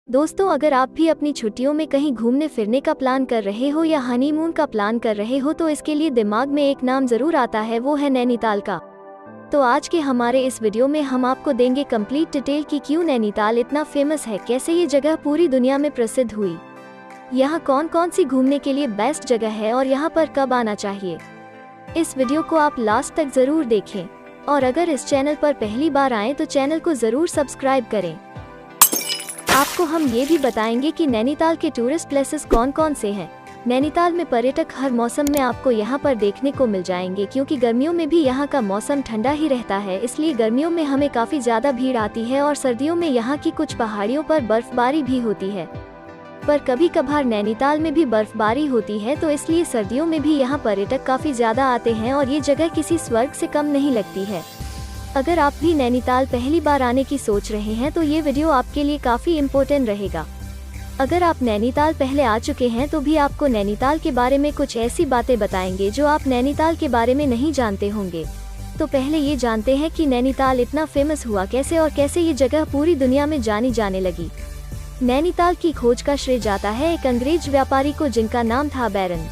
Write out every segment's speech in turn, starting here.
दोस्तों, अगर आप भी अपनी छुट्टियों में कहीं घूमने फिरने का प्लान कर रहे हो या हनीमून का प्लान कर रहे हो तो इसके लिए दिमाग में एक नाम जरूर आता है, वो है नैनीताल का। तो आज के हमारे इस वीडियो में हम आपको देंगे कंप्लीट डिटेल कि क्यों नैनीताल इतना फेमस है, कैसे ये जगह पूरी दुनिया में प्रसिद्ध हुई, यहाँ कौन कौन सी घूमने के लिए बेस्ट जगह है और यहाँ पर कब आना चाहिए। इस वीडियो को आप लास्ट तक जरूर देखें और अगर इस चैनल पर पहली बार आए तो चैनल को जरूर सब्सक्राइब करें। आपको हम ये भी बताएंगे कि नैनीताल के टूरिस्ट प्लेसेस कौन कौन से हैं। नैनीताल में पर्यटक हर मौसम में आपको यहाँ पर देखने को मिल जाएंगे, क्योंकि गर्मियों में भी यहाँ का मौसम ठंडा ही रहता है, इसलिए गर्मियों में हमें काफी ज्यादा भीड़ आती है और सर्दियों में यहाँ की कुछ पहाड़ियों पर बर्फबारी भी होती है। पर कभी कभार नैनीताल में भी बर्फबारी होती है, तो इसलिए सर्दियों में भी यहाँ पर्यटक काफी ज्यादा आते हैं और ये जगह किसी स्वर्ग से कम नहीं लगती है। अगर आप भी नैनीताल पहली बार आने की सोच रहे हैं तो ये वीडियो आपके लिए काफी इम्पोर्टेंट रहेगा। अगर आप नैनीताल पहले आ चुके हैं तो भी आपको नैनीताल के बारे में कुछ ऐसी बातें बताएंगे जो आप नैनीताल के बारे में नहीं जानते होंगे। तो पहले ये जानते हैं कि नैनीताल इतना फेमस हुआ कैसे और कैसे ये जगह पूरी दुनिया में जानी जाने लगी। नैनीताल की खोज का श्रेय जाता है एक अंग्रेज व्यापारी को, जिनका नाम था बैरन।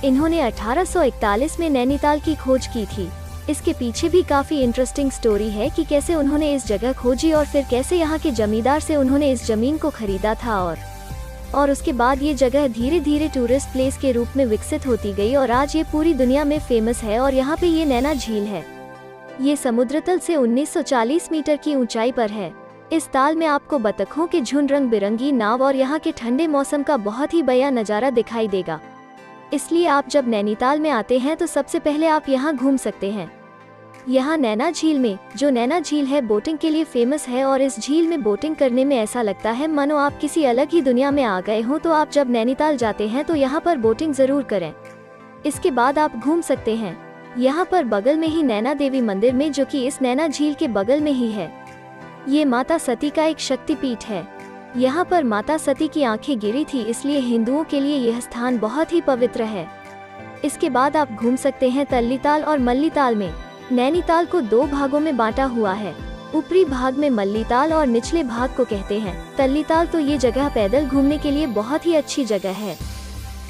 इन्होंने 1841 में नैनीताल की खोज की थी। इसके पीछे भी काफी इंटरेस्टिंग स्टोरी है कि कैसे उन्होंने इस जगह खोजी और फिर कैसे यहाँ के जमींदार से उन्होंने इस जमीन को खरीदा था और उसके बाद ये जगह धीरे धीरे टूरिस्ट प्लेस के रूप में विकसित होती गई और आज ये पूरी दुनिया में फेमस है। और यहाँ पे ये नैना झील है। ये समुद्र तल से 1940 मीटर की ऊंचाई पर है। इस ताल में आपको बतखों के झुंड, रंग बिरंगी नाव और यहाँ के ठंडे मौसम का बहुत ही बढ़िया नज़ारा दिखाई देगा। इसलिए आप जब नैनीताल में आते हैं तो सबसे पहले आप यहाँ घूम सकते हैं। यहाँ नैना झील में, जो नैना झील है, बोटिंग के लिए फेमस है और इस झील में बोटिंग करने में ऐसा लगता है मानो आप किसी अलग ही दुनिया में आ गए हो। तो आप जब नैनीताल जाते हैं तो यहाँ पर बोटिंग जरूर करें। इसके बाद आप घूम सकते हैं यहाँ पर बगल में ही नैना देवी मंदिर में, जो कि इस नैना झील के बगल में ही है। ये माता सती का एक शक्तिपीठ है। यहाँ पर माता सती की आंखें गिरी थी, इसलिए हिंदुओं के लिए यह स्थान बहुत ही पवित्र है। इसके बाद आप घूम सकते हैं तल्लीताल और मल्लीताल में। नैनीताल को दो भागों में बांटा हुआ है। ऊपरी भाग में मल्लीताल और निचले भाग को कहते हैं तल्लीताल। तो ये जगह पैदल घूमने के लिए बहुत ही अच्छी जगह है।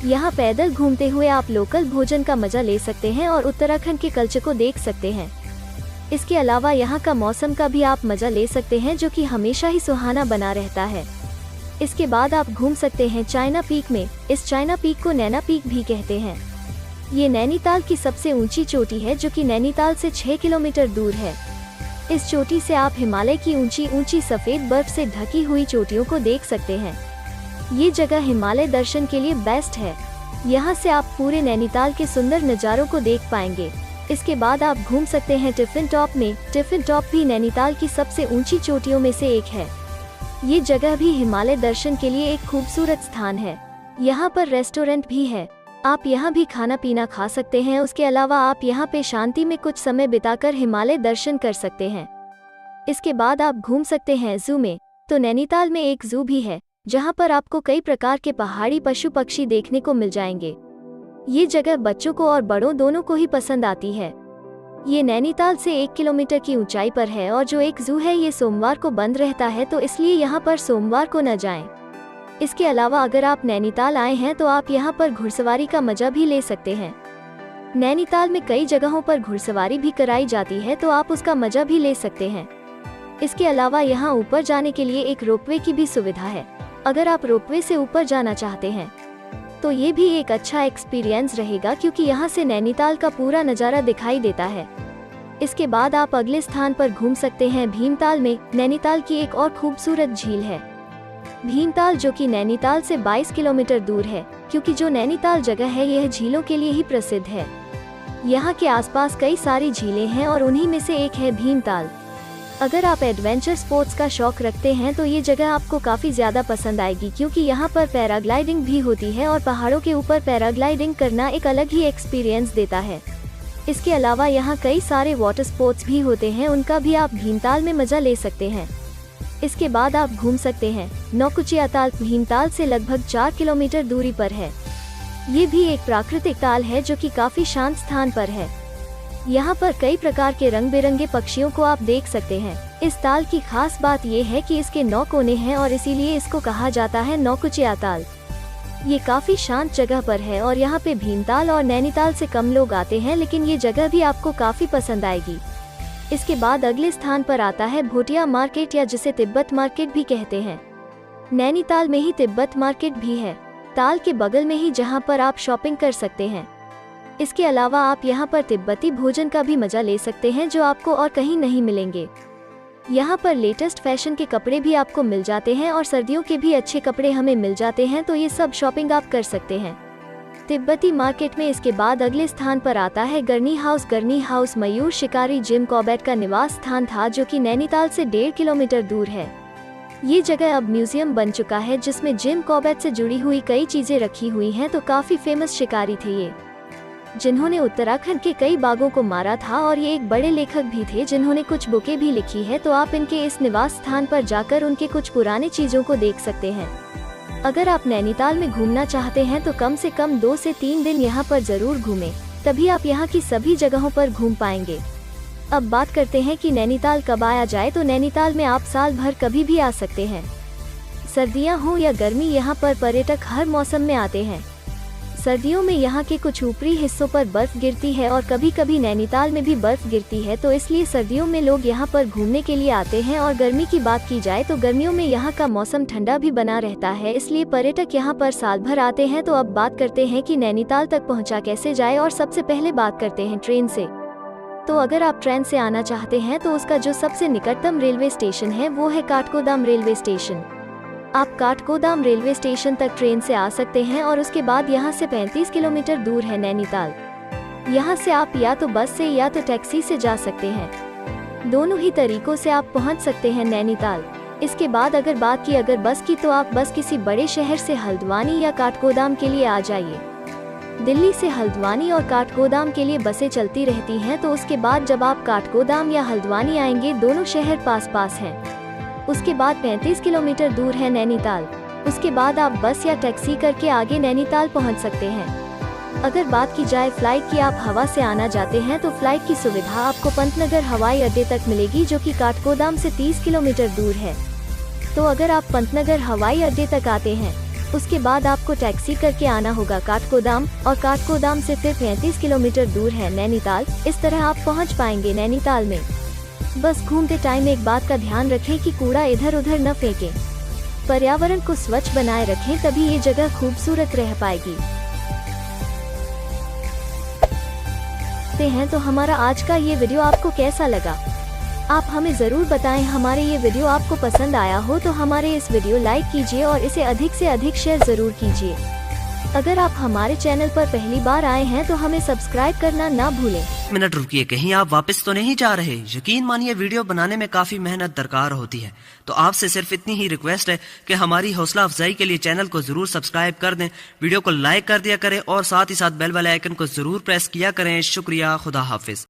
यहाँ पैदल घूमते हुए आप लोकल भोजन का मजा ले सकते हैं और उत्तराखंड के कल्चर को देख सकते हैं। इसके अलावा यहाँ का मौसम का भी आप मजा ले सकते हैं, जो कि हमेशा ही सुहाना बना रहता है। इसके बाद आप घूम सकते हैं चाइना पीक में। इस चाइना पीक को नैना पीक भी कहते हैं। ये नैनीताल की सबसे ऊंची चोटी है, जो कि नैनीताल से 6 किलोमीटर दूर है। इस चोटी से आप हिमालय की ऊंची ऊंची सफेद बर्फ से ढकी हुई चोटियों को देख सकते हैं। ये जगह हिमालय दर्शन के लिए बेस्ट है। यहाँ से आप पूरे नैनीताल के सुंदर नज़ारों को देख पाएंगे। इसके बाद आप घूम सकते हैं टिफिन टॉप में। टिफिन टॉप भी नैनीताल की सबसे ऊंची चोटियों में से एक है। ये जगह भी हिमालय दर्शन के लिए एक खूबसूरत स्थान है। यहाँ पर रेस्टोरेंट भी है, आप यहाँ भी खाना पीना खा सकते हैं। उसके अलावा आप यहाँ पे शांति में कुछ समय बिताकर हिमालय दर्शन कर सकते हैं। इसके बाद आप घूम सकते हैं जू में। तो नैनीताल में एक जू भी है, जहाँ पर आपको कई प्रकार के पहाड़ी पशु पक्षी देखने को मिल जाएंगे। ये जगह बच्चों को और बड़ों दोनों को ही पसंद आती है। ये नैनीताल से 1 किलोमीटर की ऊंचाई पर है और जो एक जू है ये सोमवार को बंद रहता है, तो इसलिए यहाँ पर सोमवार को न जाएं। इसके अलावा अगर आप नैनीताल आए हैं तो आप यहाँ पर घुड़सवारी का मजा भी ले सकते हैं। नैनीताल में कई जगहों पर घुड़सवारी भी कराई जाती है, तो आप उसका मजा भी ले सकते हैं। इसके अलावा यहाँ ऊपर जाने के लिए एक रोपवे की भी सुविधा है। अगर आप रोपवे से ऊपर जाना चाहते हैं तो ये भी एक अच्छा एक्सपीरियंस रहेगा, क्योंकि यहाँ से नैनीताल का पूरा नज़ारा दिखाई देता है। इसके बाद आप अगले स्थान पर घूम सकते हैं भीमताल में। नैनीताल की एक और खूबसूरत झील है भीमताल, जो कि नैनीताल से 22 किलोमीटर दूर है। क्योंकि जो नैनीताल जगह है यह झीलों के लिए ही प्रसिद्ध है। यहाँ के आसपास कई सारी झीलें हैं और उन्हीं में से एक है भीमताल। अगर आप एडवेंचर स्पोर्ट्स का शौक रखते हैं तो ये जगह आपको काफ़ी ज़्यादा पसंद आएगी, क्योंकि यहाँ पर पैराग्लाइडिंग भी होती है और पहाड़ों के ऊपर पैराग्लाइडिंग करना एक अलग ही एक्सपीरियंस देता है। इसके अलावा यहाँ कई सारे वाटर स्पोर्ट्स भी होते हैं, उनका भी आप भीमताल में मज़ा ले सकते हैं। इसके बाद आप घूम सकते हैं नौकुचिया ताल। भीमताल से लगभग 4 किलोमीटर दूरी पर है। ये भी एक प्राकृतिक ताल है, जो कि काफ़ी शांत स्थान पर है। यहाँ पर कई प्रकार के रंग बिरंगे पक्षियों को आप देख सकते हैं। इस ताल की खास बात यह है कि इसके 9 कोने हैं और इसीलिए इसको कहा जाता है नौकुचिया ताल। ये काफी शांत जगह पर है और यहाँ पे भीमताल और नैनीताल से कम लोग आते हैं, लेकिन ये जगह भी आपको काफी पसंद आएगी। इसके बाद अगले स्थान पर आता है भोटिया मार्केट, या जिसे तिब्बत मार्केट भी कहते हैं। नैनीताल में ही तिब्बत मार्केट भी है, ताल के बगल में ही, जहाँ पर आप शॉपिंग कर सकते हैं। इसके अलावा आप यहाँ पर तिब्बती भोजन का भी मजा ले सकते हैं, जो आपको और कहीं नहीं मिलेंगे। यहाँ पर लेटेस्ट फैशन के कपड़े भी आपको मिल जाते हैं और सर्दियों के भी अच्छे कपड़े हमें मिल जाते हैं, तो ये सब शॉपिंग आप कर सकते हैं तिब्बती मार्केट में। इसके बाद अगले स्थान पर आता है गरनी हाउस। गरनी हाउस मयूर शिकारी जिम कॉर्बेट का निवास स्थान था, जो कि नैनीताल से 1.5 किलोमीटर दूर है। ये जगह अब म्यूजियम बन चुका है, जिसमें जिम कॉर्बेट से जुड़ी हुई कई चीजें रखी हुई हैं। तो काफी फेमस शिकारी थे ये, जिन्होंने उत्तराखंड के कई बाघों को मारा था, और ये एक बड़े लेखक भी थे जिन्होंने कुछ बुकें भी लिखी है। तो आप इनके इस निवास स्थान पर जाकर उनके कुछ पुराने चीजों को देख सकते हैं। अगर आप नैनीताल में घूमना चाहते हैं तो कम से कम 2 से 3 दिन यहाँ पर जरूर घूमें, तभी आप यहाँ की सभी जगहों पर घूम पाएंगे। अब बात करते हैं कि नैनीताल कब आया जाए। तो नैनीताल में आप साल भर कभी भी आ सकते हैं, सर्दियाँ हो या गर्मी, यहाँ पर पर्यटक हर मौसम में आते हैं। सर्दियों में यहाँ के कुछ ऊपरी हिस्सों पर बर्फ गिरती है और कभी कभी नैनीताल में भी बर्फ गिरती है, तो इसलिए सर्दियों में लोग यहाँ पर घूमने के लिए आते हैं। और गर्मी की बात की जाए तो गर्मियों में यहाँ का मौसम ठंडा भी बना रहता है, इसलिए पर्यटक यहाँ पर साल भर आते हैं। तो अब बात करते हैं कि नैनीताल तक पहुँचा कैसे जाए, और सबसे पहले बात करते हैं ट्रेन से। तो अगर आप ट्रेन से आना चाहते हैं तो उसका जो सबसे निकटतम रेलवे स्टेशन है वो है काठगोदाम रेलवे स्टेशन। आप काठगोदाम रेलवे स्टेशन तक ट्रेन से आ सकते हैं, और उसके बाद यहाँ से 35 किलोमीटर दूर है नैनीताल। यहाँ से आप या तो बस से या तो टैक्सी से जा सकते हैं। दोनों ही तरीकों से आप पहुँच सकते हैं नैनीताल। इसके बाद अगर बात की अगर बस की, तो आप बस किसी बड़े शहर से हल्द्वानी या काठगोदाम के लिए आ जाइए। दिल्ली से हल्द्वानी और काठगोदाम के लिए बसें चलती रहती हैं। तो उसके बाद जब आप काठगोदाम या हल्द्वानी आएंगे, दोनों शहर पास पास हैं। उसके बाद 35 किलोमीटर दूर है नैनीताल। उसके बाद आप बस या टैक्सी करके आगे नैनीताल पहुंच सकते हैं। अगर बात की जाए फ्लाइट की, आप हवा से आना चाहते हैं तो फ्लाइट की सुविधा आपको पंतनगर हवाई अड्डे तक मिलेगी, जो कि काठगोदाम से 30 किलोमीटर दूर है। तो अगर आप पंतनगर हवाई अड्डे तक आते हैं, उसके बाद आपको टैक्सी करके आना होगा काठगोदाम, और काठगोदाम से फिर 35 किलोमीटर दूर है नैनीताल। इस तरह आप पहुँच पाएंगे नैनीताल में। बस घूमते टाइम एक बात का ध्यान रखें कि कूड़ा इधर उधर न फेंकें। पर्यावरण को स्वच्छ बनाए रखें, तभी ये जगह खूबसूरत रह पाएगी। तो हमारा आज का ये वीडियो आपको कैसा लगा, आप हमें जरूर बताएं। हमारे ये वीडियो आपको पसंद आया हो तो हमारे इस वीडियो लाइक कीजिए और इसे अधिक से अधिक शेयर जरूर कीजिए। अगर आप हमारे चैनल पर पहली बार आए हैं तो हमें सब्सक्राइब करना ना भूलें। मिनट रुकिए, कहीं आप वापस तो नहीं जा रहे? यकीन मानिए वीडियो बनाने में काफी मेहनत दरकार होती है, तो आपसे सिर्फ इतनी ही रिक्वेस्ट है कि हमारी हौसला अफजाई के लिए चैनल को जरूर सब्सक्राइब कर दें, वीडियो को लाइक कर दिया करें और साथ ही साथ बेल वाले आइकन को जरूर प्रेस किया करें। शुक्रिया, खुदा हाफिज।